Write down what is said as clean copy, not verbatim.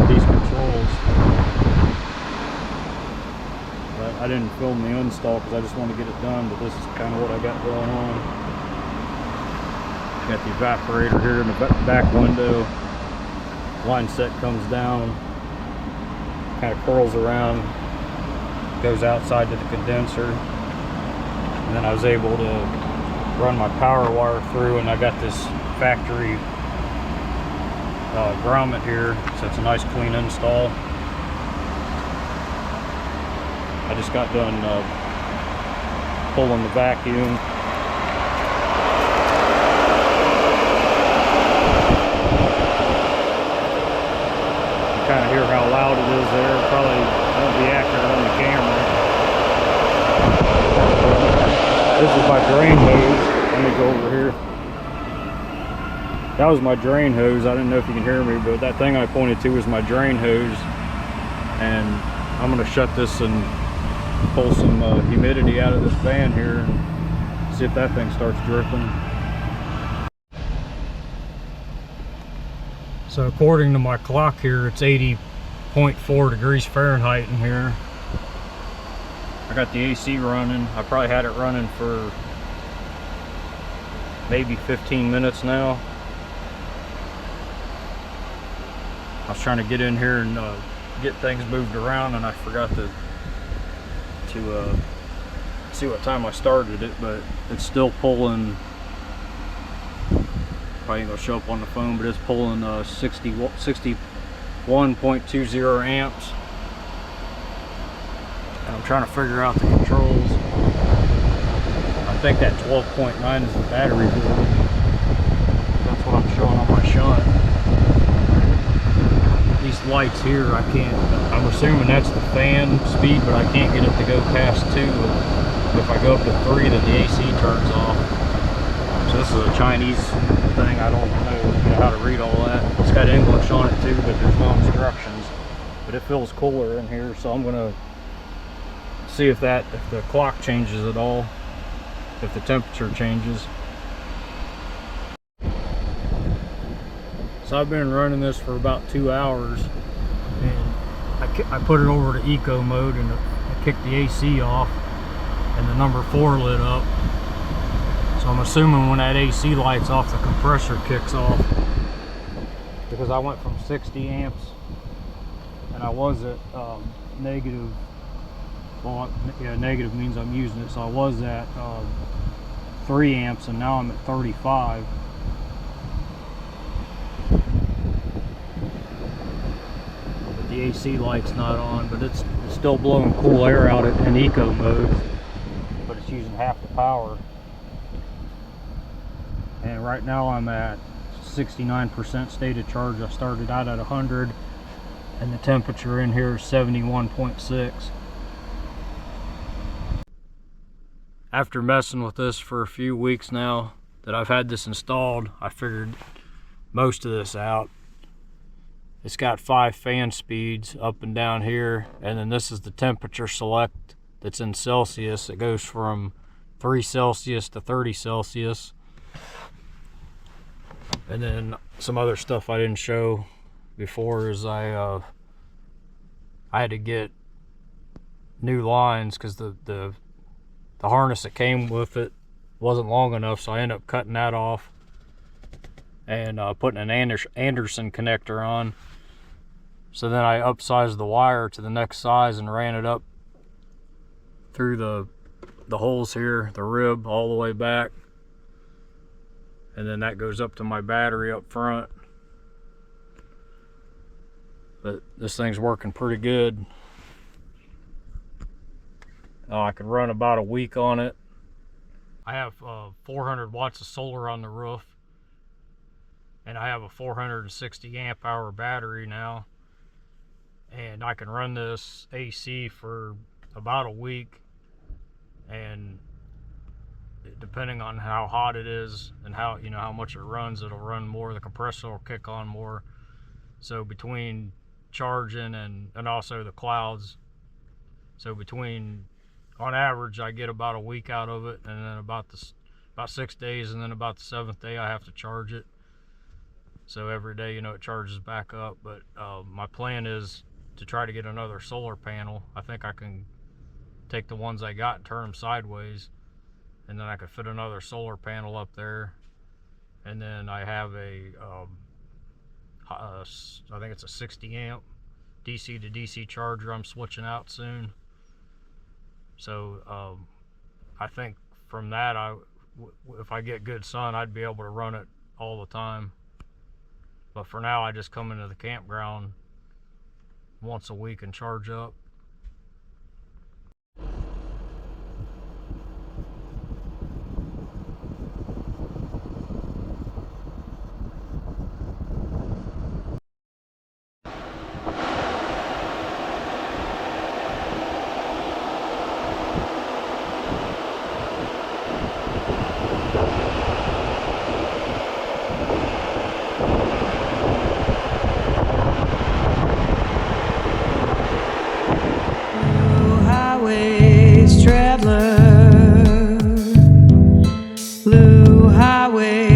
these controls. But I didn't film the install because I just want to get it done, but this is kind of what I got going on. Got the evaporator here in the back window. Line set comes down, kind of curls around, goes outside to the condenser, and then I was able to run my power wire through, and I got this factory grommet here, so it's a nice clean install. I just got done pulling the vacuum. You kind of hear how loud it is there. Probably won't be accurate on the camera. This is my drain hose. Let me go over here. That was my drain hose. I didn't know if you can hear me, but that thing I pointed to was my drain hose. And I'm going to shut this and pull some humidity out of this fan here and see if that thing starts dripping. So according to my clock here, it's 80.4 degrees Fahrenheit in here. I got the AC running. I probably had it running for maybe 15 minutes now. I was trying to get in here and get things moved around, and I forgot to see what time I started it, but it's still pulling. Probably ain't gonna show up on the phone, but it's pulling 61.20 amps. And I'm trying to figure out the controls. I think that 12.9 is the battery voltage. That's what I'm showing on my shunt. These lights here, I can't, I'm assuming that's the fan speed, but I can't get it to go past 2. If I go up to 3, then the AC turns off. So this is a Chinese thing. I don't know how to read all that. It's got English on it too, but there's no instructions. But it feels cooler in here, so I'm gonna see if the clock changes at all, if the temperature changes. So I've been running this for about 2 hours, and I put it over to eco mode, and I kicked the AC off, and the number 4 lit up. So I'm assuming when that AC light's off, the compressor kicks off, because I went from 60 amps, and I was at negative. Well, yeah, negative means I'm using it, so I was at 3 amps, and now I'm at 35. But the AC light's not on, but it's still blowing cool air out in eco mode, but it's using half the power. And right now I'm at 69% state of charge. I started out at 100, and the temperature in here is 71.6. After messing with this for a few weeks now that I've had this installed, I figured most of this out. It's got 5 fan speeds up and down here, and then this is the temperature select that's in Celsius. It goes from 3 Celsius to 30 Celsius. And then some other stuff I didn't show before is I had to get new lines because the harness that came with it wasn't long enough, so I ended up cutting that off and putting an Anderson connector on. So then I upsized the wire to the next size and ran it up through the holes here, the rib, all the way back. And then that goes up to my battery up front. But this thing's working pretty good. I could run about a week on it. I have 400 watts of solar on the roof, and I have a 460 amp hour battery now, and I can run this AC for about a week, and depending on how hot it is and how much it runs, it'll run more. The compressor will kick on more. So between charging and also the clouds, so between, on average, I get about a week out of it, and then about 6 days, and then about the 7th day I have to charge it. So every day, you know, it charges back up. But my plan is to try to get another solar panel. I think I can take the ones I got and turn them sideways, and then I could fit another solar panel up there. And then I have I think it's a 60 amp DC to DC charger I'm switching out soon. So I think from that, if I get good sun, I'd be able to run it all the time. But for now, I just come into the campground once a week and charge up. Traveler, blue highway.